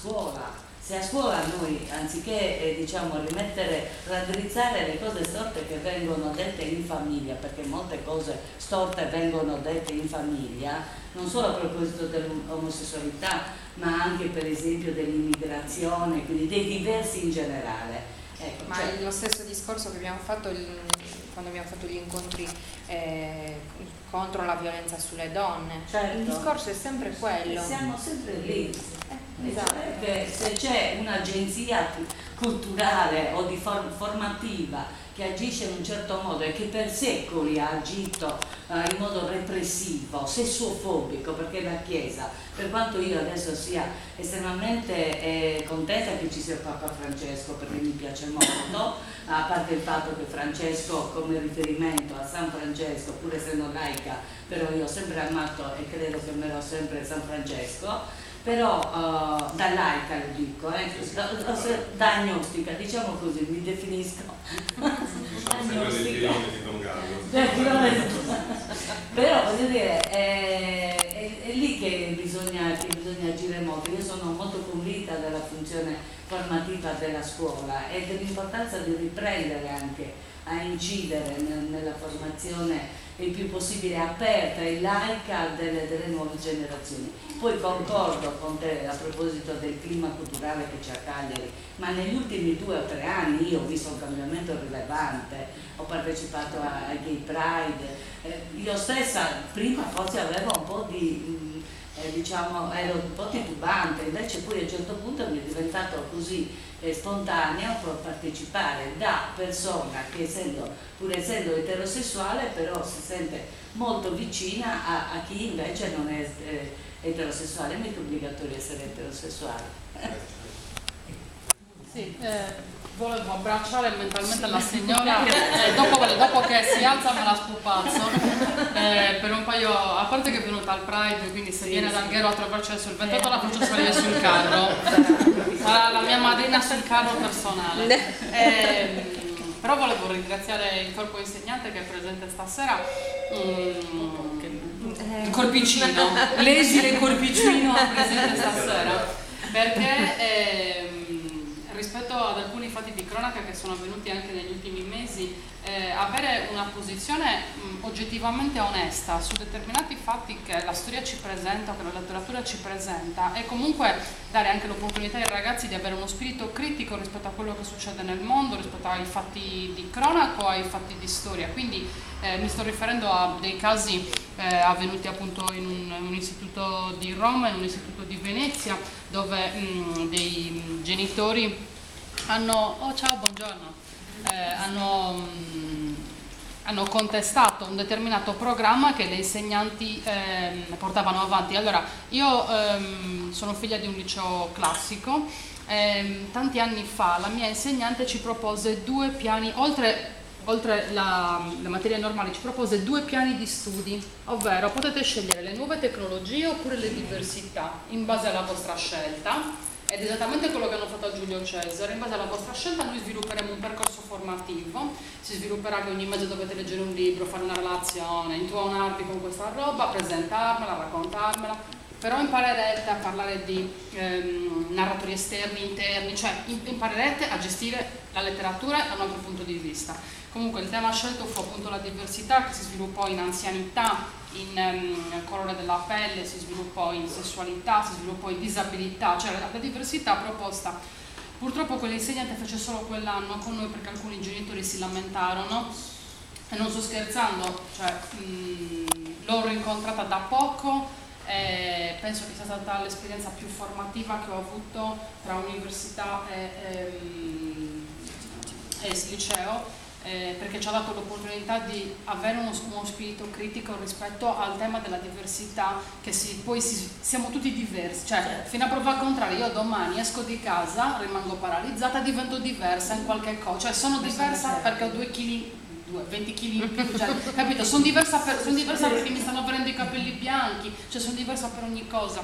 scuola. Se a scuola noi, anziché diciamo raddrizzare le cose storte che vengono dette in famiglia, perché molte cose storte vengono dette in famiglia, non solo a proposito dell'omosessualità, ma anche per esempio dell'immigrazione, quindi dei diversi in generale. Ecco, ma cioè, lo stesso discorso che abbiamo fatto quando abbiamo fatto gli incontri contro la violenza sulle donne, certo, il discorso è sempre quello. Siamo sempre lì. Esatto. Che se c'è un'agenzia culturale o di formativa che agisce in un certo modo e che per secoli ha agito in modo repressivo, sessuofobico, perché la Chiesa, per quanto io adesso sia estremamente contenta che ci sia Papa Francesco, perché mi piace molto, a parte il fatto che Francesco come riferimento a San Francesco, pur essendo laica, però io ho sempre amato e credo che amerò sempre San Francesco, però da laica lo dico, da agnostica, diciamo così, mi definisco agnostica. Però voglio dire, è lì che bisogna agire molto. Io sono molto convinta della funzione formativa della scuola e dell'importanza di riprendere anche a incidere nella formazione il più possibile aperta e laica delle nuove generazioni. Poi concordo con te a proposito del clima culturale che c'è a Cagliari, ma negli ultimi 2 o 3 anni io ho visto un cambiamento rilevante, ho partecipato a Gay Pride, io stessa prima forse avevo un po' di, ero un po' titubante, invece poi a un certo punto mi è diventato così spontaneo per partecipare da persona che pur essendo eterosessuale però si sente molto vicina a chi invece non è eterosessuale, è mica obbligatorio essere eterosessuale. Sì, volevo abbracciare mentalmente la signora dopo che si alza me la spupazzo per un paio, a parte che è venuta al Pride, quindi se viene da Alghero attraverso sul 28 la faccio salire sul carro, sarà la mia madrina sul carro personale. Però volevo ringraziare il corpo insegnante che è presente stasera, il corpicino, l'esile corpicino presente stasera, perché rispetto ad alcuni fatti di cronaca che sono avvenuti anche negli ultimi mesi, avere una posizione oggettivamente onesta su determinati fatti che la storia ci presenta o che la letteratura ci presenta, e comunque dare anche l'opportunità ai ragazzi di avere uno spirito critico rispetto a quello che succede nel mondo, rispetto ai fatti di cronaca o ai fatti di storia. Quindi mi sto riferendo a dei casi avvenuti appunto in un istituto di Roma, in un istituto di Venezia, dove dei genitori hanno contestato un determinato programma che le insegnanti portavano avanti. Allora, io sono figlia di un liceo classico, tanti anni fa la mia insegnante ci propose 2 piani, oltre le materie normali, ci propose 2 piani di studi, ovvero potete scegliere le nuove tecnologie oppure le diversità in base alla vostra scelta. Ed è esattamente quello che hanno fatto a Giulio Cesare. In base alla vostra scelta noi svilupperemo un percorso formativo, si svilupperà che ogni mese dovete leggere un libro, fare una relazione, intuonarvi con questa roba, presentarmela, raccontarmela, però imparerete a parlare di narratori esterni, interni, cioè imparerete a gestire la letteratura da un altro punto di vista. Comunque il tema scelto fu appunto la diversità, che si sviluppò in anzianità, in colore della pelle, si sviluppò in sessualità, si sviluppò in disabilità, cioè la diversità proposta. Purtroppo quell'insegnante fece solo quell'anno con noi perché alcuni genitori si lamentarono, e non sto scherzando, cioè l'ho rincontrata da poco, penso che sia stata l'esperienza più formativa che ho avuto tra università e liceo, perché ci ha dato l'opportunità di avere uno spirito critico rispetto al tema della diversità, che siamo tutti diversi, cioè fino a prova contraria io domani esco di casa, rimango paralizzata, divento diversa in qualche cosa, cioè sono diversa perché ho 20 kg in più, cioè, capito? Sono diversa perché mi stanno venendo i capelli bianchi, cioè sono diversa per ogni cosa.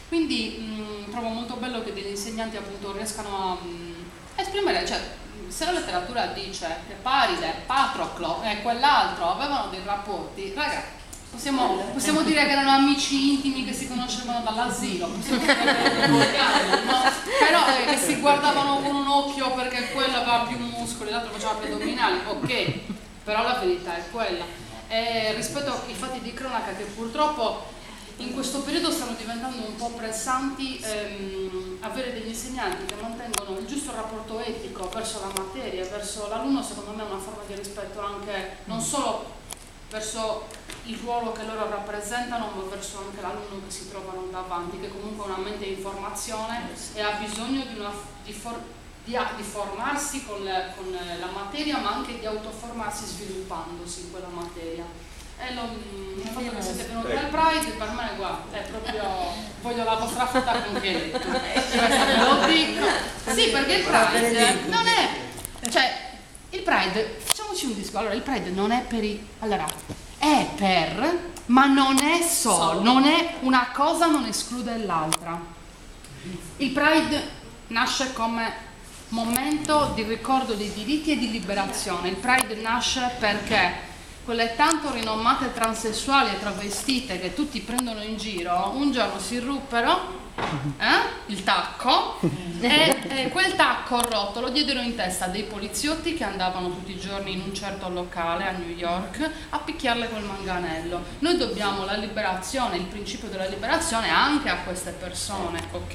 Quindi trovo molto bello che degli insegnanti appunto riescano a esprimere, cioè se la letteratura dice che Paride, Patroclo e quell'altro avevano dei rapporti, ragazzi, possiamo dire che erano amici intimi che si conoscevano dall'asilo, possiamo dire che erano no? guardavano con un occhio perché quella aveva più muscoli, l'altro faceva più addominali, ok, però la verità è quella. Rispetto ai fatti di cronaca che purtroppo in questo periodo stanno diventando un po' pressanti, avere degli insegnanti che mantengono il giusto rapporto etico verso la materia, verso l'alunno, secondo me è una forma di rispetto anche non solo verso il ruolo che loro rappresentano, ma verso anche l'alunno che si trovano davanti, che comunque ha una mente di informazione e ha bisogno di formarsi con la materia, ma anche di autoformarsi sviluppandosi in quella materia. E il fatto che siete venuti al Pride per me, guarda, è proprio, voglio la vostra foto con Chiedetto, ve lo dico. Sì, perché il Pride non è, cioè, il Pride, facciamoci un discorso, allora il Pride non è per allora, è per, ma non è solo, non è una cosa, non esclude l'altra. Il Pride nasce come momento di ricordo dei diritti e di liberazione. Il Pride nasce perché quelle tanto rinomate transessuali e travestite che tutti prendono in giro, un giorno si ruppero il tacco e quel tacco rotto lo diedero in testa a dei poliziotti che andavano tutti i giorni in un certo locale a New York a picchiarle col manganello. Noi dobbiamo la liberazione, il principio della liberazione anche a queste persone, ok?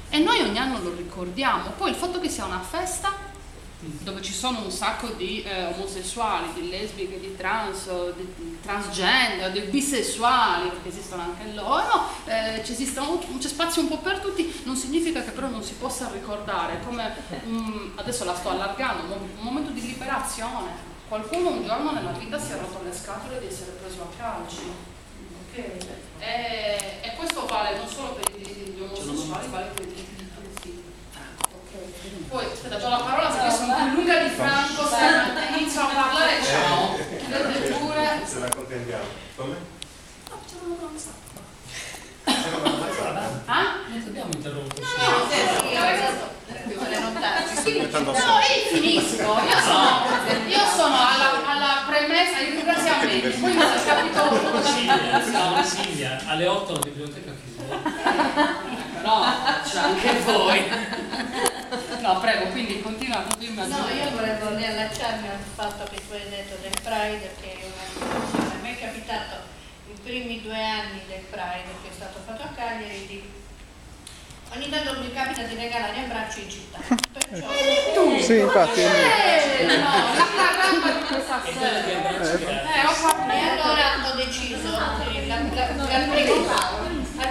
E noi ogni anno lo ricordiamo. Poi il fatto che sia una festa dove ci sono un sacco di omosessuali, di lesbiche, di transgender, di bisessuali, perché esistono anche loro, c'è spazio un po' per tutti, non significa che però non si possa ricordare come, adesso la sto allargando, un momento di liberazione. Qualcuno un giorno nella vita si è rotto le scatole di essere preso a calci. Okay. E questo vale non solo per i diritti degli omosessuali, vale per i diritti di tutti. Poi, aspetta, do la parola perché sono più lunga di Franco, se inizio a parlare, ciao. Chiudete pure. Se la contendiamo. Come? No, facciamo una cosa. Non dobbiamo interrompere. No, io finisco. Io sono alla premessa, ai ringraziamenti. Poi mi sono capito. Silvia, alle 8 la biblioteca chiusa. No, c'è anche voi. No, prego, quindi continua. No, io volevo riallacciarmi al fatto che tu hai detto del Pride, che è una situazione. A me è capitato i primi 2 anni del Pride che è stato fatto a Cagliari, ogni tanto mi capita di regalare abbracci in città. Perciò... tu? Sì, infatti. No, la gamba di questa sera. E allora ho deciso al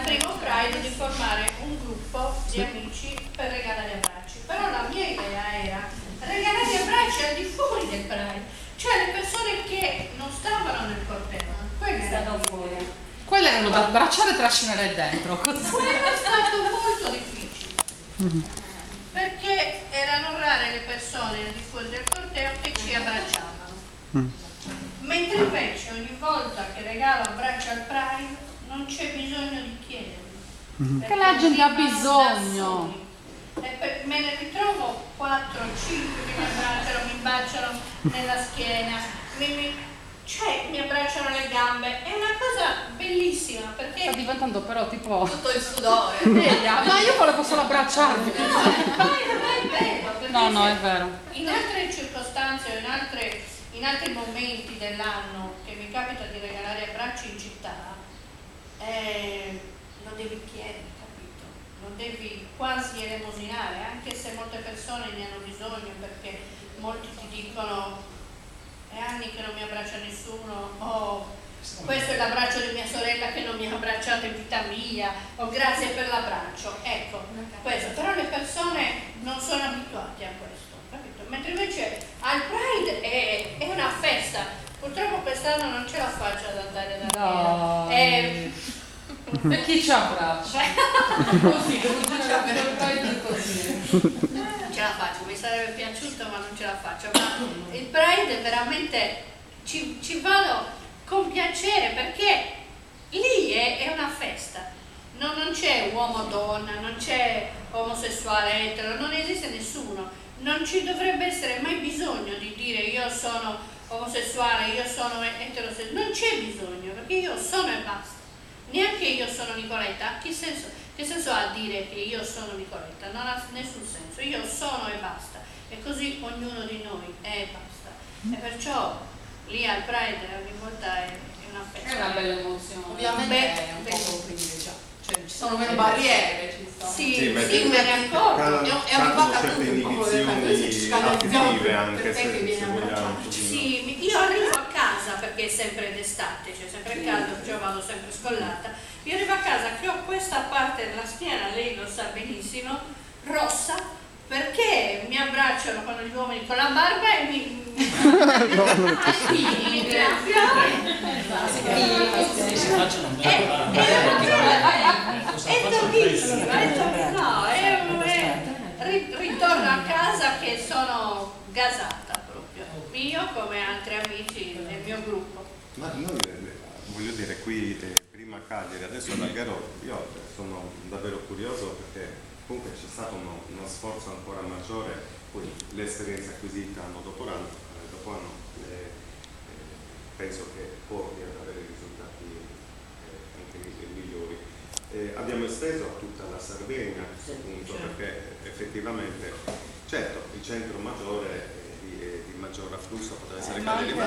primo Pride di formare un gruppo di amici per regalare abbracci. Però la mia idea era regalare abbracci al di fuori del Pride, cioè le persone che non stavano nel corteo, quelle stavano fuori. Quelle erano da abbracciare e trascinare dentro. Quello è stato molto difficile, perché erano rare le persone al di fuori del corteo che ci abbracciavano. Mentre invece ogni volta che regalo abbraccio al Pride non c'è bisogno di chiederli. Che la gente ha bisogno. Me ne ritrovo 4 o 5 che mi abbracciano, mi baciano nella schiena, mi abbracciano le gambe. È una cosa bellissima perché Sta diventando però tipo tutto il sudore. ma io volevo solo abbracciarvi. Non è vero, perché No, è vero. in altre circostanze o in altri momenti dell'anno che mi capita di regalare abbracci in città, lo devi chiedere, capito? Lo devi quasi elemosinare, anche se molte persone ne hanno bisogno, perché molti ti dicono è anni che non mi abbraccia nessuno, o questo è l'abbraccio di mia sorella che non mi ha abbracciato in vita mia, o grazie per l'abbraccio. Ecco, questo. Però le persone non sono abituate a questo, capito? Mentre invece al Pride è una festa. Purtroppo quest'anno non ce la faccio ad andare da No. Roma. E chi ci abbraccia? Così, così. Non ce la faccio, mi sarebbe piaciuto ma non ce la faccio. Ma il Pride veramente ci vado con piacere, perché lì è una festa. Non c'è uomo-donna, non c'è omosessuale, etero, non esiste nessuno. Non ci dovrebbe essere mai bisogno di dire io sono omosessuale, io sono eterosessuale. Non c'è bisogno, perché io sono e basta. Neanche io sono Nicoletta, che senso? Che senso ha dire che io sono Nicoletta? Non ha nessun senso, io sono e basta, e così ognuno di noi è e basta. E perciò lì al Pride ogni volta è una festa. È una bella emozione. Ovviamente è un po' privilegiato, cioè ci sono meno barriere, ci sono. Sì, me ne accorgo. È un po' certe inibizioni affettive anche se vogliamo. Sì, io arrivo a casa perché è sempre d'estate, c'è sempre caldo, perciò vado sempre scollata. Io arrivo a casa che ho questa parte della schiena, lei lo sa benissimo, rossa, perché mi abbracciano quando gli uomini con la barba e mi Si facciano un bel è tantissimo, ritorno a casa che sono gasata proprio, io come altri amici del mio gruppo. Ma noi, voglio dire, qui prima a Cagliari, adesso ad Alghero, io sono davvero curioso perché comunque c'è stato uno sforzo ancora maggiore, poi l'esperienza acquisita anno dopo anno penso che può avere risultati anche migliori. Abbiamo esteso a tutta la Sardegna a questo punto, perché effettivamente, certo, il centro maggiore di maggior afflusso poteva essere Cagliari, ma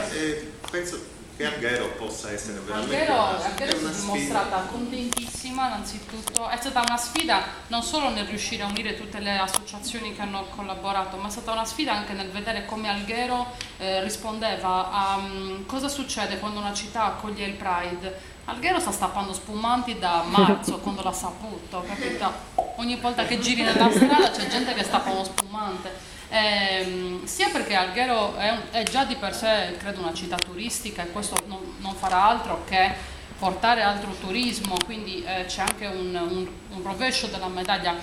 penso che Alghero possa essere veramente Alghero una si è sfida. dimostrata contentissima, innanzitutto è stata una sfida non solo nel riuscire a unire tutte le associazioni che hanno collaborato, ma è stata una sfida anche nel vedere come Alghero rispondeva a cosa succede quando una città accoglie il Pride. Alghero sta stappando spumanti da marzo, quando l'ha saputo, capito? Ogni volta che giri nella strada c'è gente che stappa uno spumante. Sia perché Alghero è già di per sé, credo, una città turistica, e questo non farà altro che portare altro turismo, quindi c'è anche un rovescio della medaglia.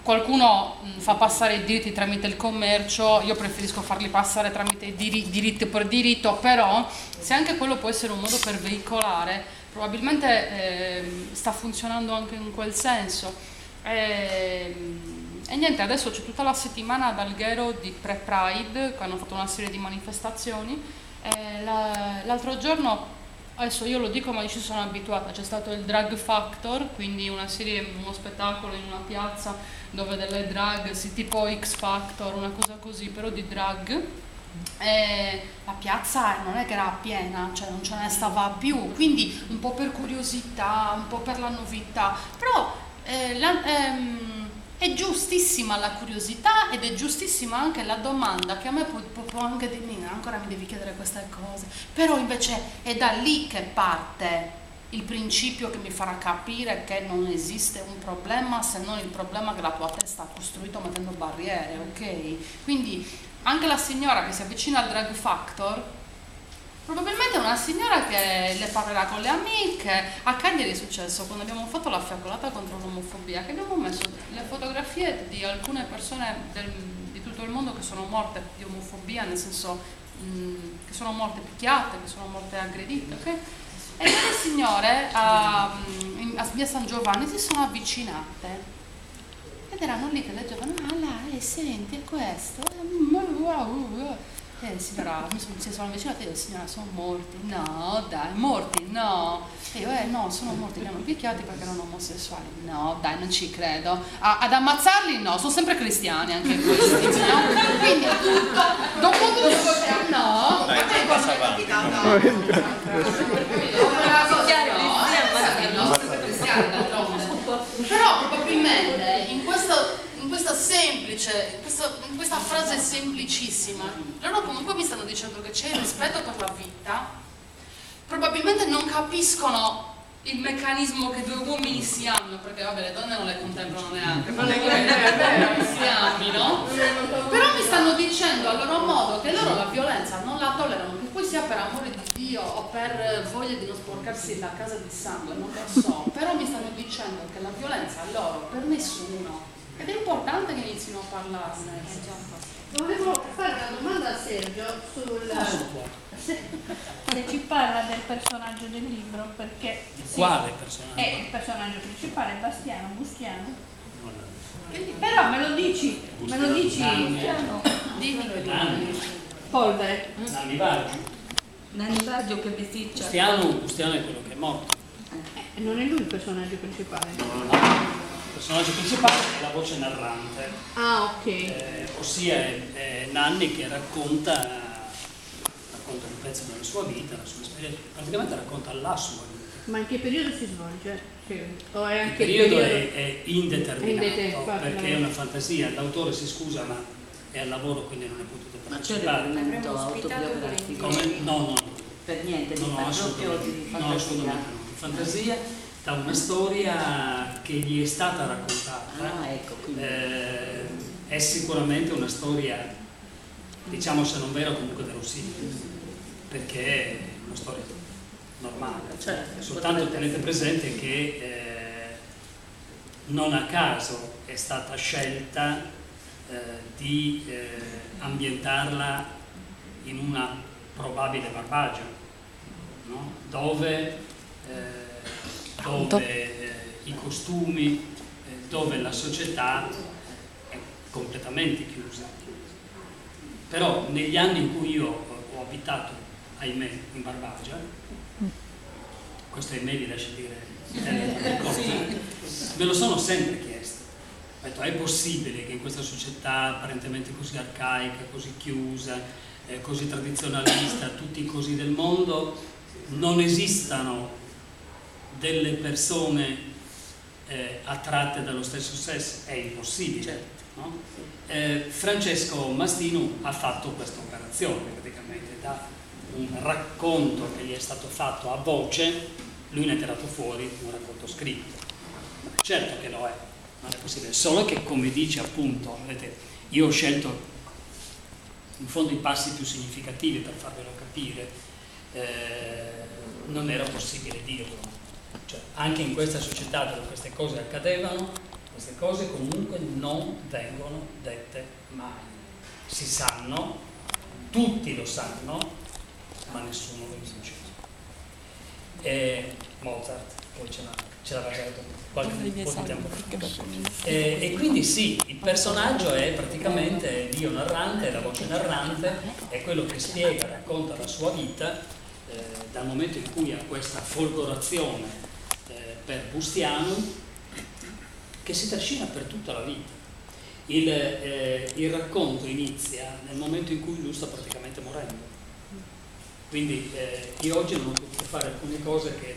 Qualcuno fa passare i diritti tramite il commercio, io preferisco farli passare tramite i diritti per diritto, però se anche quello può essere un modo per veicolare, probabilmente sta funzionando anche in quel senso. E niente, adesso c'è tutta la settimana ad Alghero di pre-Pride, che hanno fatto una serie di manifestazioni. L'altro giorno, adesso io lo dico ma ci sono abituata, c'è stato il Drag Factor, quindi uno spettacolo in una piazza dove delle drag, tipo X Factor, una cosa così, però di drag. La piazza non è che era piena, cioè non ce ne stava più, quindi un po' per curiosità, un po' per la novità, però è giustissima la curiosità ed è giustissima anche la domanda, che a me può anche dirmi ancora mi devi chiedere queste cose, però invece è da lì che parte il principio che mi farà capire che non esiste un problema se non il problema che la tua testa ha costruito mettendo barriere, ok? Quindi anche la signora che si avvicina al Drag Factor probabilmente è una signora che le parlerà con le amiche. A Cagliari è successo quando abbiamo fatto la fiaccolata contro l'omofobia, che abbiamo messo le fotografie di alcune persone di tutto il mondo che sono morte di omofobia, nel senso che sono morte picchiate, che sono morte aggredite, ok? E quelle signore a via San Giovanni si sono avvicinate ed erano lì che leggevano, senti, è questo, signora, si sono avvicinate e io, signora, sono morti, no, dai, morti, no, e io, no, sono morti, li hanno picchiati perché erano omosessuali, no, dai, non ci credo, ad ammazzarli no, sono sempre cristiani anche questi, no? Quindi tutto, dopo tutto, no, dai, passa avanti, però probabilmente in questa semplice, in questa frase semplicissima, loro comunque mi stanno dicendo che c'è il rispetto per la vita, probabilmente non capiscono il meccanismo che due uomini si amano, perché vabbè le donne non le contemplano neanche, però le donne si ami, no? Però mi stanno dicendo a loro modo che loro la violenza non la tollerano, che poi sia per amore di Dio o per voglia di non sporcarsi la casa di sangue, non lo so, però mi stanno dicendo che la violenza a loro per nessuno, ed è importante che inizino a parlarne. Volevo fare una domanda a Sergio se ci parla del personaggio del libro, perché Quale personaggio? è il personaggio principale, Bastiano Bustiano. Però me lo dici Polvere. Nanni Baggio che bisticcia. Bustiano è quello che è morto. Non è lui il personaggio principale. personaggio principale è la voce narrante. Ah, ok. Ossia è Nanni che racconta un pezzo della sua vita, la sua esperienza, praticamente racconta la sua vita. Ma in che periodo si svolge? O è Il anche periodo è indeterminato, perché è una fantasia. fantasia, l'autore si scusa ma è al lavoro quindi non è potuto Ma c'è partecipare. riferimento Avremmo ospitato autobiografico? Come? No, Per niente, mi no, fa proprio assolutamente, di no, fantasia. assolutamente no. Fantasia da una storia che gli è stata raccontata. Ah, ecco, quindi. È sicuramente una storia, diciamo se non vera comunque verosimile, perché è una storia normale. Certo, Soltanto potrebbe tenete presente che non a caso è stata scelta di ambientarla in una probabile Barbagia, no? dove i costumi, dove la società è completamente chiusa. Però negli anni in cui io ho abitato, ahimè, in Barbagia, questo ahimè vi lascio dire me lo sono sempre chiesto. Ho detto, è possibile che in questa società apparentemente così arcaica, così chiusa, così tradizionalista, tutti così del mondo, non esistano delle persone attratte dallo stesso sesso? È impossibile. Certo. No? Francesco Mastino ha fatto questa operazione, praticamente da un racconto che gli è stato fatto a voce, lui ne ha tirato fuori un racconto scritto. Certo che lo è, non è possibile, solo che come dice appunto, vedete, io ho scelto in fondo i passi più significativi per farvelo capire, non era possibile dirlo. Cioè, anche in questa società dove queste cose accadevano, queste cose comunque non vengono dette mai. Si sanno, tutti lo sanno, ma nessuno lo dice. Mozart, poi ce l'aveva detto qualche po' di tempo fa. E quindi sì, il personaggio è praticamente l'io narrante, la voce narrante, è quello che spiega, racconta la sua vita dal momento in cui ha questa folgorazione per Bustiano che si trascina per tutta la vita. Il racconto inizia nel momento in cui lui sta praticamente morendo. Quindi io oggi non ho potuto fare alcune cose che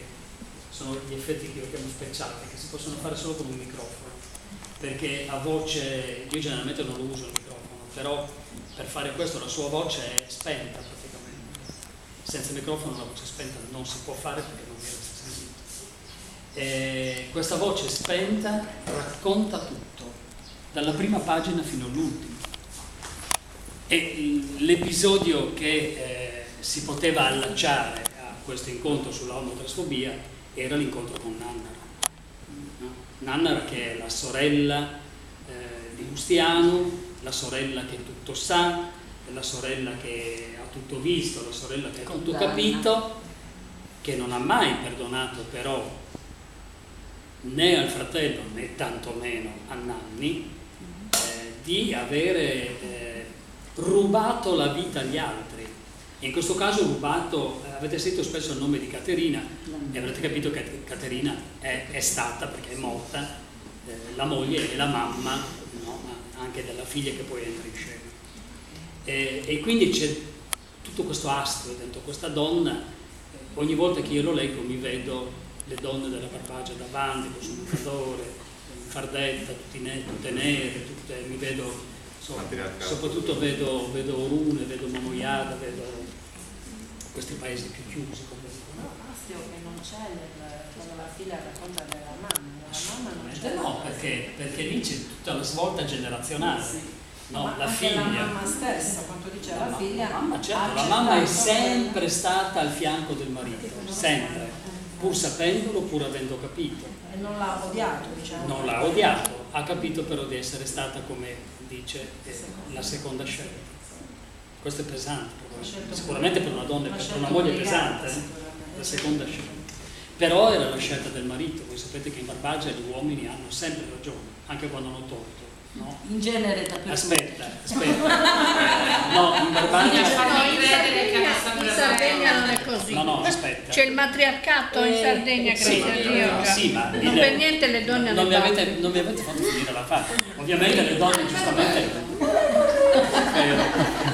sono gli effetti che io chiamo speciali, che si possono fare solo con un microfono, perché a voce, io generalmente non lo uso il microfono, però per fare questo la sua voce è spenta praticamente. Senza microfono la voce spenta non si può fare perché non viene sentita. Questa voce spenta racconta tutto, dalla prima pagina fino all'ultima. E l'episodio che si poteva allacciare a questo incontro sulla omotransfobia era l'incontro con Nannara. No? Nannara che è la sorella di Bustiano, la sorella che tutto sa, la sorella che ha tutto visto, la sorella che ha tutto capito, che non ha mai perdonato però né al fratello né tantomeno a Nanni di avere rubato la vita agli altri. E in questo caso rubato, avete sentito spesso il nome di Caterina e avrete capito che Caterina è stata, perché è morta, la moglie e la mamma, no? Anche della figlia che poi entra in scena. E quindi c'è tutto questo astro dentro questa donna. Ogni volta che io lo leggo mi vedo le donne della Barbagia davanti, lo smucciatore, in fardetta, tutte nere, mi vedo, soprattutto vedo Orune, vedo Momoiada, vedo questi paesi più chiusi comunque. Astio che non c'è quando la figlia racconta della mamma non c'è. No, perché lì c'è tutta la svolta generazionale. Sì. No, ma la anche figlia, la mamma stessa, quanto dice la figlia, certo, la mamma è sempre stata al fianco del marito, sempre, pur sapendolo, pur avendo capito. E non l'ha odiato, diciamo. Non l'ha odiato, ha capito però di essere stata, come dice, la seconda scelta. Questo è pesante, sicuramente per una donna, per una moglie pesante, la seconda scelta. Però era la scelta del marito. Voi sapete che in Barbagia gli uomini hanno sempre ragione, anche quando hanno torto. No? In genere dappertutto. Aspetta. No, in Barbagia... In Sardegna non è così. No, aspetta. C'è il matriarcato in Sardegna, Sì, grazie a Dio. sì, ma non per niente le donne non mi avete fatto finire la frase. Ovviamente le donne giustamente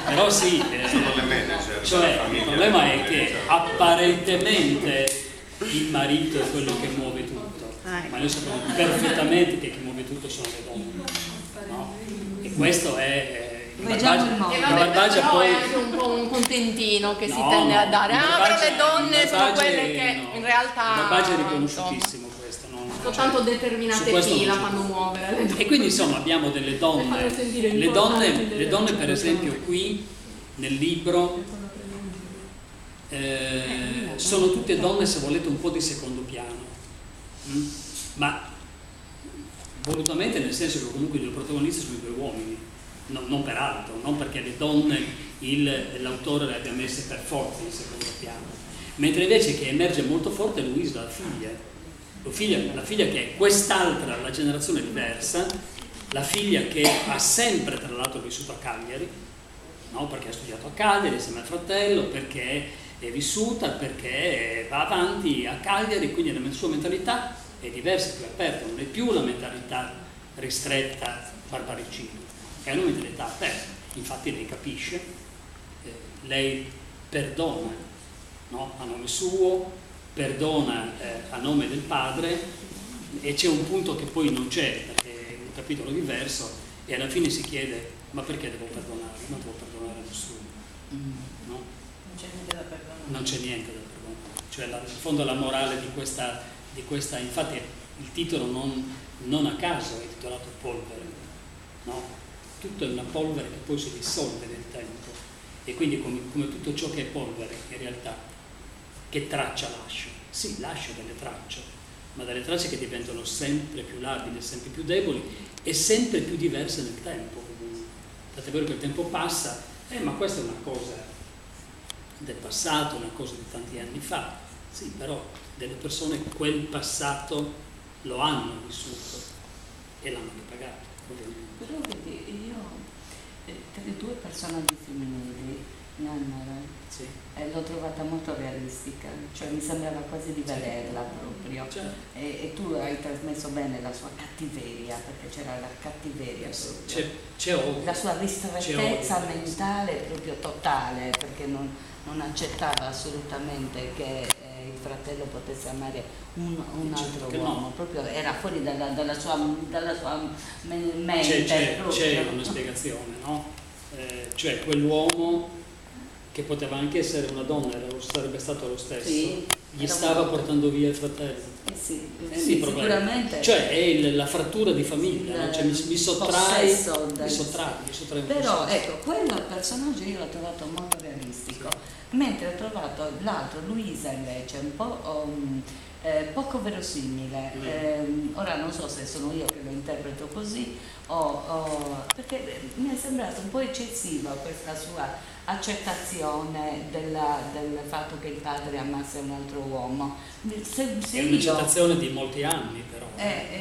però sì, sono le manager, cioè il problema è che apparentemente il marito è quello che muove tutto, ma noi sappiamo perfettamente che chi muove tutto sono le donne, no? E questo è Barbagia poi è anche un po' un contentino che si tende a dare. Però le donne sono quelle che in realtà Barbagia è riconosciutissimo questo, soltanto determinate fila fanno muovere le donne. E quindi insomma abbiamo delle donne, le donne per esempio qui nel libro sono tutte donne, se volete, un po' di secondo piano, ma volutamente, nel senso che comunque i due protagonisti sono i due uomini, non per altro, non perché le donne l'autore le abbia messe per forza in secondo piano, mentre invece che emerge molto forte è Luisa, la figlia che è quest'altra, la generazione diversa, la figlia che ha sempre tra l'altro vissuto a Cagliari, no? Perché ha studiato a Cagliari insieme al fratello, perché è vissuta, perché va avanti a Cagliari, quindi la sua mentalità è diversa, più aperta, non è più la mentalità ristretta barbaricina, è una mentalità aperta. Infatti lei capisce, lei perdona, no? A nome suo, perdona a nome del padre, e c'è un punto che poi non c'è, perché è un capitolo diverso, e alla fine si chiede: ma perché devo perdonare? Non devo perdonare a nessuno, no? Non c'è niente da perdonare. Non c'è niente da perdonare. Cioè in fondo la morale di questa infatti il titolo non a caso è intitolato Polvere, no? Tutto è una polvere che poi si dissolve nel tempo, e quindi come tutto ciò che è polvere in realtà, che traccia lascia? Sì, lascia delle tracce, ma delle tracce che diventano sempre più labili, sempre più deboli e sempre più diverse nel tempo. Tant'è vero che il tempo passa, ma questa è una cosa del passato, una cosa di tanti anni fa. Sì, però delle persone quel passato lo hanno vissuto e l'hanno anche pagato, ovviamente. Però vedi, io tra i due personaggi femminili, Nannara, sì, l'ho trovata molto realistica, cioè mi sembrava quasi di vederla proprio. Certo. E tu hai trasmesso bene la sua cattiveria, perché c'era la cattiveria proprio. C'è odio. La sua ristrettezza mentale proprio totale, perché non accettava assolutamente che il fratello potesse amare un altro uomo, no. Proprio era fuori dalla sua mente. C'è una spiegazione, no? Cioè quell'uomo, che poteva anche essere una donna, sarebbe stato lo stesso, sì, gli stava portando via il fratello. Sì, sicuramente. Cioè è la frattura di famiglia, no? Cioè, mi sottrae. Però ecco, quel personaggio io l'ho trovato molto realistico, mentre ho trovato l'altro, Luisa, invece, un po' poco verosimile. Ora non so se sono io che lo interpreto così perché mi è sembrato un po' eccessiva questa sua accettazione del fatto che il padre amasse un altro uomo. È un'accettazione di molti anni, però.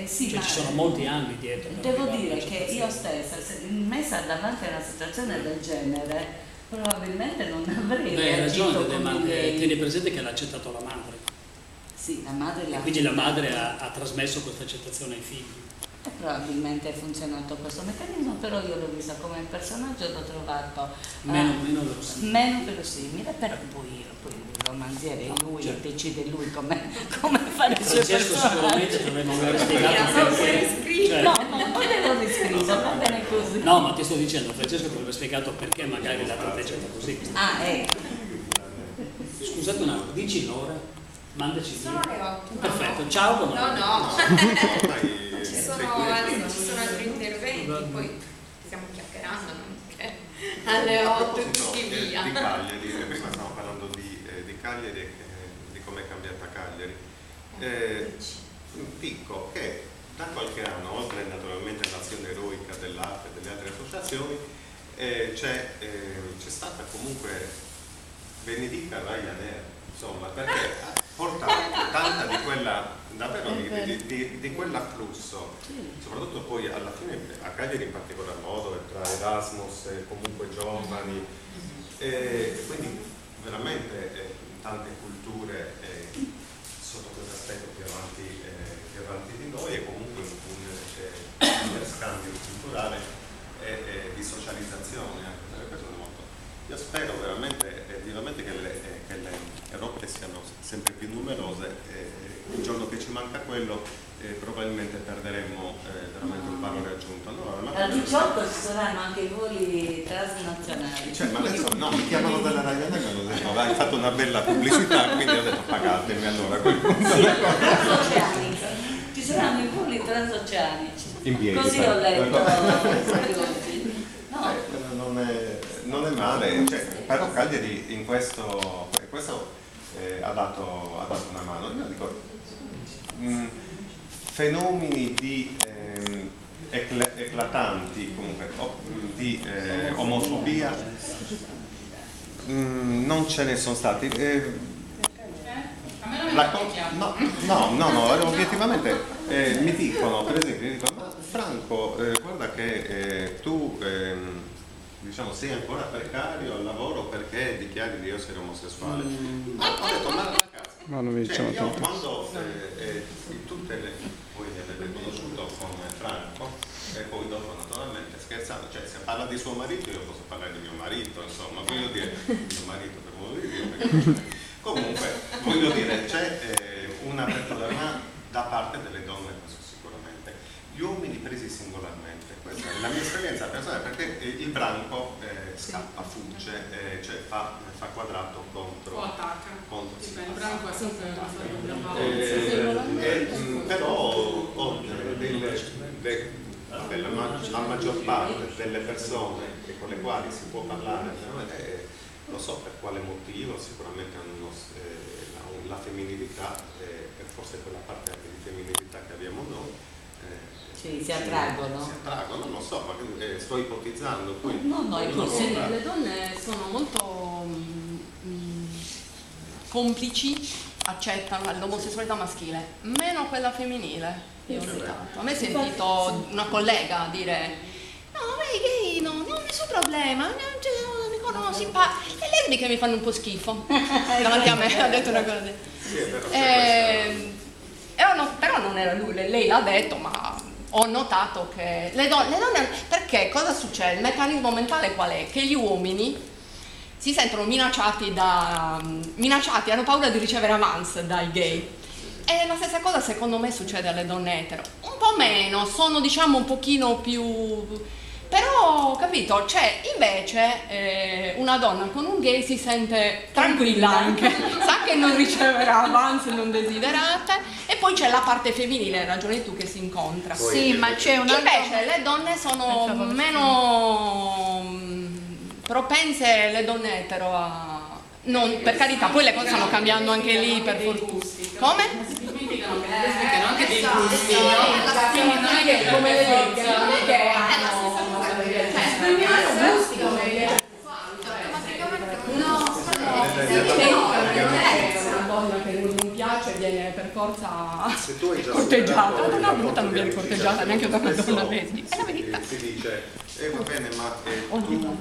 Sì, cioè, ci sono molti anni dietro. Devo dire che io stessa, messa davanti a una situazione del genere, probabilmente non avrei reagito come lei. Tieni presente che l'ha accettato la madre. Sì, la madre l'ha. E quindi la madre ha trasmesso questa accettazione ai figli. Probabilmente è funzionato questo meccanismo, però io l'ho vista come personaggio, l'ho trovato meno verosimile, però poi il romanziere è lui, certo. Decide lui come fare il suo personaggio. Sicuramente dovremmo aver spiegato perché. No, poi l'ho riscritto, va bene così. No, ma ti sto dicendo, Francesco ti avrebbe spiegato perché magari l'ha tratteggiato così. Scusate un attimo, dici l'ora? Mandaci. Sono le 8. Perfetto, ciao. No. Ci sono altri interventi, poi stiamo chiacchierando alle 8 e tutti via. Di Cagliari, prima stavamo parlando di Cagliari e di come è cambiata Cagliari. Picco, che da qualche anno, oltre naturalmente all'azione eroica dell'arte e delle altre associazioni, c'è stata comunque Benedica Ryanair, insomma, perché ha portato tanta di quella davvero di quell'afflusso, soprattutto poi alla fine a Cagliari in particolar modo, tra Erasmus e comunque giovani, quindi veramente tante culture sotto questo aspetto più avanti di noi, e comunque un scambio culturale e di socializzazione anche per le persone molto. Io spero veramente che le rotte siano sempre più numerose, il giorno che ci manca quello probabilmente perderemo veramente un valore aggiunto. Al 18 ci saranno anche i voli transnazionali. Cioè, ma adesso no, mi chiamano dalla Ryanair e mi hanno detto hai fatto una bella pubblicità, quindi ho detto pagatemi allora a quel punto. Transoceani. Ci saranno i voli transoceani. Così ho letto oggi. No. Non è male, cioè, però Cagliari in questo ha dato una mano. Io dico, fenomeni di eclatanti comunque di omofobia non ce ne sono stati. No, obiettivamente mi dicono, per esempio, ma Franco, guarda che tu diciamo sei ancora precario al lavoro perché dichiari di essere omosessuale. Ho detto, ma ragazzi, ma non vi diciamo io quando tutte le voi mi avete conosciuto con Franco e poi dopo naturalmente scherzando, cioè se parla di suo marito io posso parlare di mio marito, insomma, voglio dire mio marito per modo di dire, perché comunque voglio dire c'è un'apertura da parte delle donne, questo sicuramente. Gli uomini presi singolarmente, questa è la mia esperienza personale, perché il branco scappa, fugge, cioè fa quadrato contro. O attacca. Sì, il branco è sempre però la maggior parte delle persone con le quali si può parlare, lo so per quale motivo, sicuramente hanno la femminilità, e forse quella parte anche di femminilità che abbiamo noi. Si attraggono. Si attraggono, non lo so, ma sto ipotizzando. Poi, le donne sono molto complici, accettano l'omosessualità maschile, meno quella femminile. Io ho notato. A me è sentito una collega dire no, ma i gay no, non ho nessun problema, sono simpatici, le lesbiche mi fanno un po' schifo. Davanti a me ha detto una cosa del però non era lui, lei l'ha detto, ma ho notato che le donne, perché cosa succede? Il meccanismo mentale qual è? Che gli uomini si sentono minacciati, hanno paura di ricevere avance dai gay. E la stessa cosa secondo me succede alle donne etero, un po' meno, sono diciamo un pochino più, però capito, cioè invece una donna con un gay si sente tranquilla anche, sa che non riceverà avance non desiderate, e poi c'è la parte femminile, hai ragione tu, che si incontra. Sì, ma c'è una invece le donne sono meno propense, le donne etero a non, per carità, poi le cose stanno cambiando anche lì per fortuna. Come? Significano che le lesbiche hanno anche dei gusti, quindi non è che come le lesbiche, non è che hanno gusti come le lesbiche. Una donna che non piace viene per forza corteggiata, una brutta non viene corteggiata neanche da una donna lesbica, è la verità. Si dice, va bene, ma tu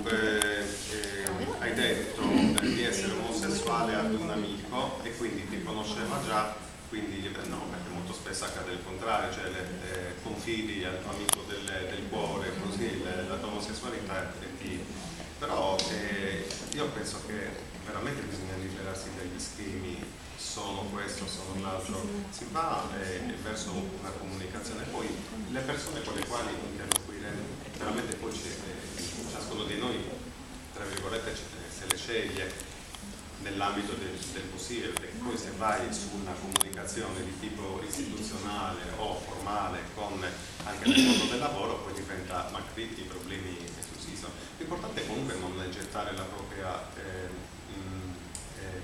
hai detto di essere omosessuale ad un amico e quindi ti conosceva già, quindi no, perché molto spesso accade il contrario, cioè confidi al tuo amico del cuore, così la tua omosessualità però io penso che veramente bisogna liberarsi dagli schemi, sono questo, sono l'altro, si va verso una comunicazione, poi le persone con le quali interloquire veramente poi ciascuno di noi tra virgolette se le sceglie nell'ambito del possibile, perché poi se vai su una comunicazione di tipo istituzionale o formale anche nel mondo del lavoro poi diventa i problemi esclusivi. L'importante è comunque non gettare la propria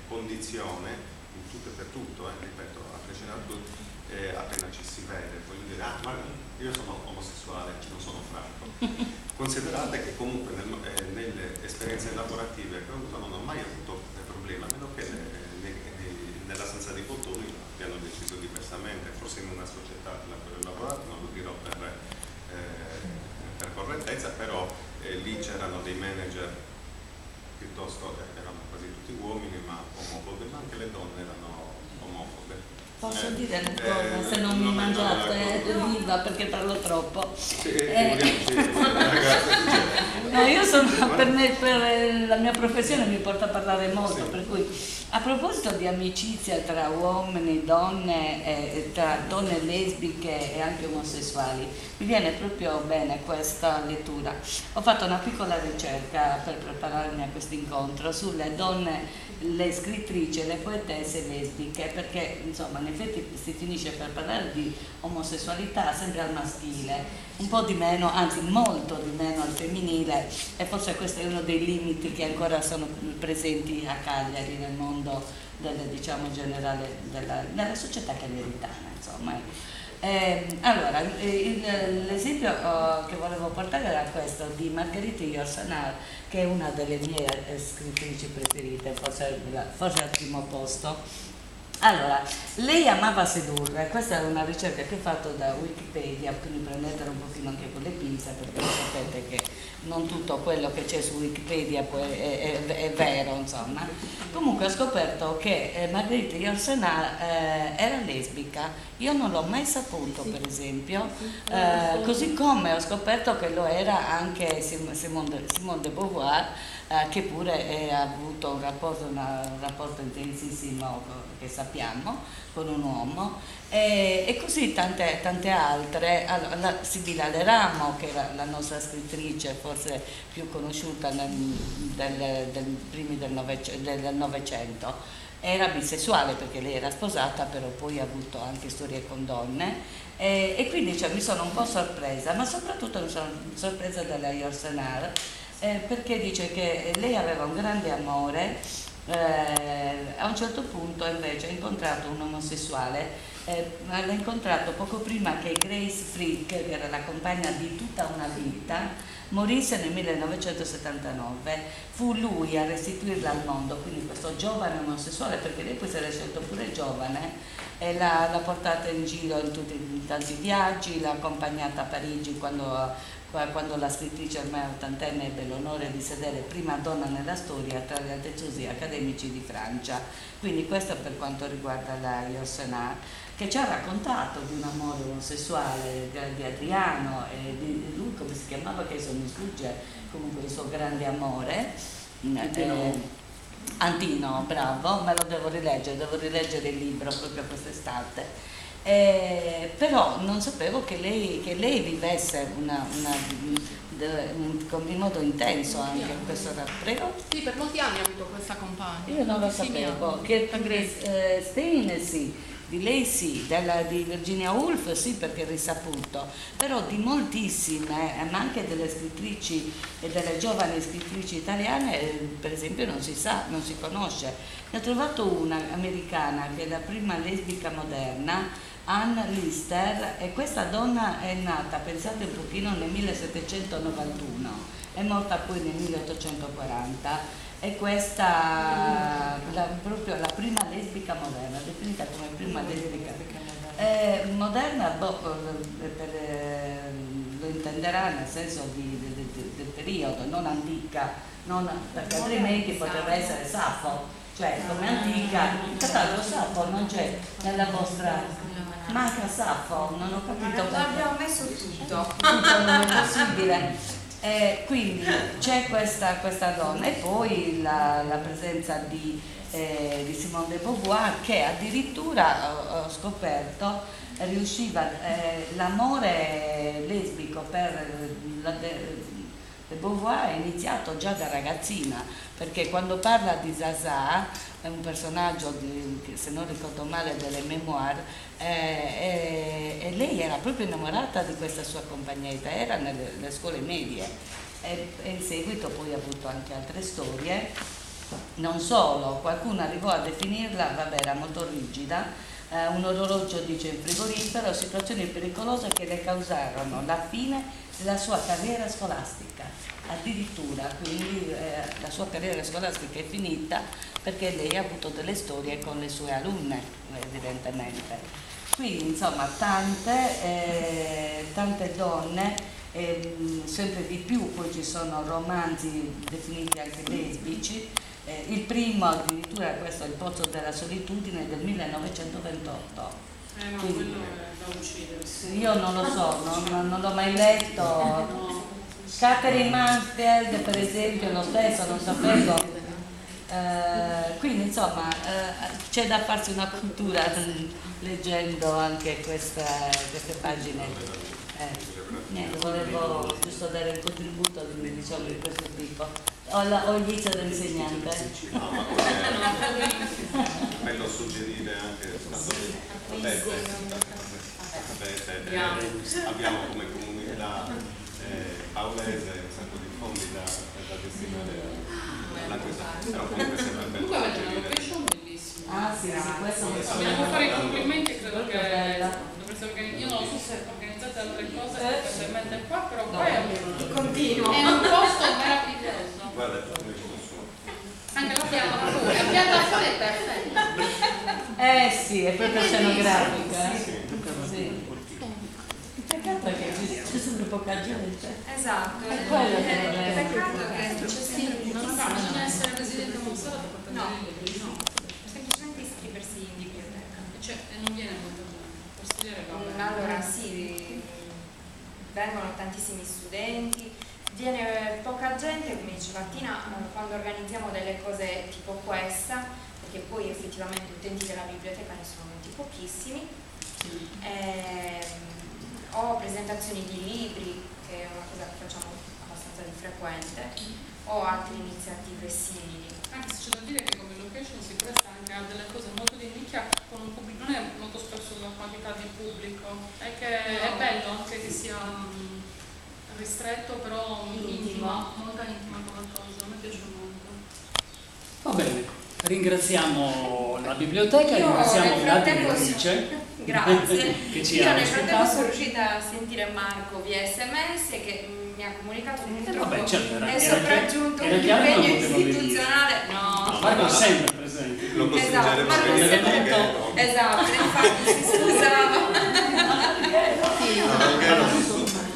condizione in tutto e per tutto, ripeto, a prescindere da tutto, appena ci si vede, voglio dire, ma io sono omosessuale, non sono Franco. Considerate che comunque nelle esperienze lavorative che ho avuto non ho mai avuto problemi, a meno che nella stanza di Bottoni abbiano deciso diversamente, forse in una società nella quale ho lavorato, non lo dirò per correttezza, però lì c'erano dei manager piuttosto, erano quasi tutti uomini ma omofobi, ma anche le donne erano omofobe. Posso dire una cosa, se non mi mangiate viva perché parlo troppo. No, io sono, per la mia professione mi porta a parlare molto, per cui a proposito di amicizia tra uomini, donne, tra donne lesbiche e anche omosessuali, mi viene proprio bene questa lettura. Ho fatto una piccola ricerca per prepararmi a questo incontro sulle donne, le scrittrici, le poetesse lesbiche, perché insomma in effetti si finisce per parlare di omosessualità sempre al maschile, un po' di meno, anzi molto di meno al femminile, e forse questo è uno dei limiti che ancora sono presenti a Cagliari nel mondo diciamo generale nella società cagliaritana, insomma. Allora, l'esempio che volevo portare era questo di Marguerite Yourcenar, che è una delle mie scrittrici preferite, forse al primo posto. Allora, lei amava sedurre, questa è una ricerca che ho fatto da Wikipedia, quindi prendetela un pochino anche con le pinze, perché sapete che non tutto quello che c'è su Wikipedia poi è vero, insomma. Comunque ho scoperto che Marguerite Yourcenar era lesbica, io non l'ho mai saputo per esempio, così come ho scoperto che lo era anche Simone de Beauvoir, che pure ha avuto un rapporto intensissimo, che sappiamo, con un uomo, e così tante altre. Allora, Sibilla Leramo, che era la nostra scrittrice forse più conosciuta del primi del Novecento, era bisessuale perché lei era sposata, però poi ha avuto anche storie con donne, e quindi mi sono un po' sorpresa, ma soprattutto mi sono sorpresa dalla Yourcenar, perché dice che lei aveva un grande amore, a un certo punto invece ha incontrato un omosessuale, l'ha incontrato poco prima che Grace Frick, che era la compagna di tutta una vita, morisse nel 1979. Fu lui a restituirla al mondo, quindi questo giovane omosessuale, perché lei poi si era scelto pure giovane, e l'ha portata in giro in tanti viaggi, l'ha accompagnata a Parigi quando la scrittrice ormai ottantenne ebbe l'onore di sedere prima donna nella storia tra gli altezzosi accademici di Francia. Quindi questo per quanto riguarda la Yourcenar, che ci ha raccontato di un amore omosessuale di Adriano e di lui, come si chiamava, che adesso mi sfugge, comunque il suo grande amore, Antino, bravo, me lo devo rileggere il libro proprio quest'estate. Però non sapevo che lei vivesse in modo intenso anche questo prego. Sì, per molti anni ha avuto questa compagna. Io non lo sapevo, che Stein sì, di lei sì, di Virginia Woolf sì, perché è risaputo, però di moltissime, ma anche delle scrittrici e delle giovani scrittrici italiane, per esempio non si sa, non si conosce. Ne ho trovato una americana che è la prima lesbica moderna, Anne Lister, e questa donna è nata, pensate un pochino, nel 1791, è morta poi nel 1840. E questa proprio la prima lesbica moderna, definita come prima lesbica moderna, lo intenderà nel senso del periodo, non antica, perché altrimenti potrebbe essere Saffo, cioè come antica. Tra l'altro Saffo non c'è nella vostra, manca Saffo, non ho capito. Abbiamo messo tutto. Non è possibile. Quindi c'è questa donna, e poi la presenza di Simone de Beauvoir, che addirittura ho scoperto riusciva, l'amore lesbico per de Beauvoir è iniziato già da ragazzina, perché quando parla di Zaza, è un personaggio che, se non ricordo male, delle memoir, e lei era proprio innamorata di questa sua compagna, era nelle scuole medie, e in seguito poi ha avuto anche altre storie. Non solo, qualcuno arrivò a definirla, vabbè, era molto rigida, un orologio, dice, in frigorifero, situazioni pericolose che le causarono la fine la sua carriera scolastica, addirittura, quindi la sua carriera scolastica è finita perché lei ha avuto delle storie con le sue alunne, evidentemente. Quindi insomma tante donne, sempre di più, poi ci sono romanzi definiti anche lesbici. Il primo addirittura, questo è Il pozzo della solitudine del 1928. Ma Quindi, quello è da uccidersi. io non lo so, non l'ho mai letto. Catherine Mansfield per esempio lo stesso, non sapevo. Quindi insomma c'è da farsi una cultura leggendo anche queste pagine. Niente, volevo giusto dare un contributo diciamo, di questo tipo. Ho il vizio dell'insegnante. No, ma bello suggerire anche abbiamo come comunità paolese un sacco di fondi da destinare alla cosa, però comunque sempre bello Comunque avete una suggerire. location bellissima. Ah sì, questo Dobbiamo fare i complimenti, credo che dovreste organizzare. Io non so se organizzate altre cose, specialmente qua, però qua è un posto meraviglioso. Guarda, come ci sono. Anche la pianta fuori è perfetta. Sì, è proprio scenografica. Sì. Peccato che c'è sempre poca gente. Esatto, È quello che non è. peccato che c'è sempre Bisogna essere residente a Monza per poter No. vedere i libri, no? semplicemente iscriversi in biblioteca. Cioè, non viene molto bene. Per studiare va bene. Allora sì, vengono tantissimi studenti, viene poca gente, come diceva Tina, quando organizziamo delle cose tipo questa, perché poi effettivamente utenti della biblioteca ne sono venuti pochissimi, o presentazioni di libri, che è una cosa che facciamo abbastanza di frequente, o altre iniziative simili. Anche se c'è da dire che come location si presta anche a delle cose molto di nicchia con un pubblico, non è molto spesso una quantità di pubblico, è che è bello anche che sia ristretto però intima, molto intima come cosa, a me piace molto. Va bene, ringraziamo la biblioteca, Io ringraziamo nel frattempo l'editrice grazie. che ci Io ha nel frattempo sono ospitato. riuscita a sentire Marco via SMS che mi ha comunicato che purtroppo vabbè, certo, è sopraggiunto un era chiaro che non impegno poteva venire. istituzionale. No, Marco è sempre presente. Lo esatto, costringeremo Marco a è venire sempre perché esatto, infatti si scusava.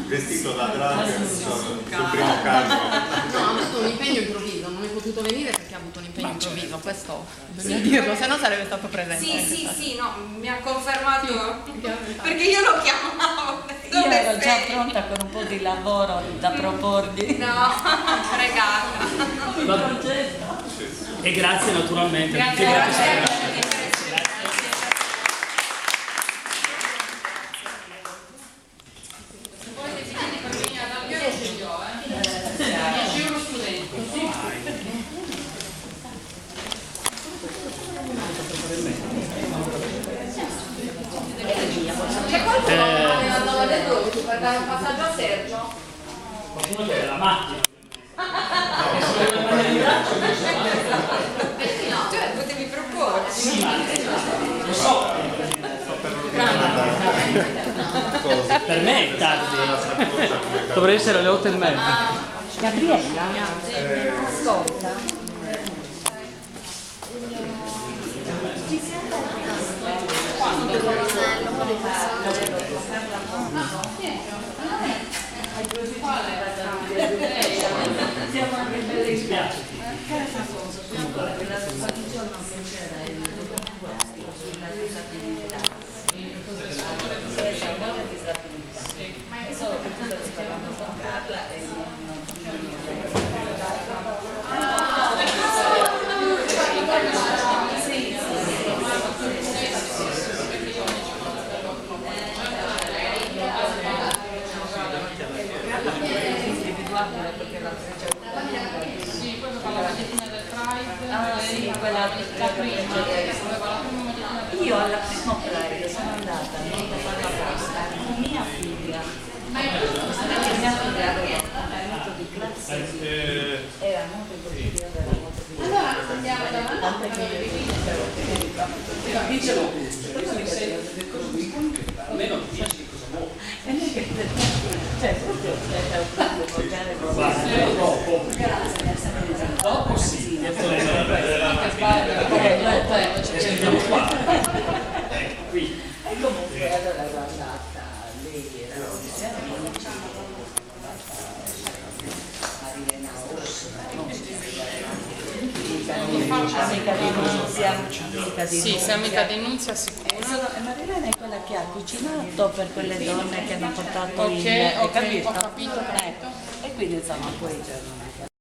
vestito da drag sul primo cambio. No, ha avuto un impegno improvviso, non è potuto venire perché ha avuto un impegno improvviso, questo bisogna dirlo, se no sarebbe stato presente. Sì, no, mi ha confermato perché io lo chiamavo. Io Dove ero già sei? pronta con un po' di lavoro da proporgli. No, fregata. Il progetto. E grazie naturalmente a tutti Grazie, voi che grazie. siete venuti. Se volete finire per venire ad Alghero ce li ho, 10 euro studente. Andavo detto per dare un passaggio a Sergio. Qualcuno che la macchina. Cioè, potevi proporre. Sì, ma lo so, per me è tardi. Dovrei essere alle 8:30. Gabriella, ascolta. Siamo anche belle in piazza. Un giorno che c'era il questo sulla disabilità. Solo che tu stai parlando con Carla e perché la Sì, poi fa la magliettina del Pride. Ah sì, quella la prima, aveva la prima magliettina del io alla prima Pride sono andata a fare apposta con mia figlia. Perché mia figlia aveva un aiuto di classe, era molto positiva, era molto positiva. Allora andiamo davanti. Tante che Dicevo, almeno ti dici cosa vuoi. cioè proprio Dopo sì. Qui. E comunque allora guardata, lei era amica di Nunzia, Sì, sei amica di Nunzia sicuro. Marilena è quella che ha cucinato per quelle donne che hanno portato Ok, il... ho capito? capito. E quindi insomma poi c'è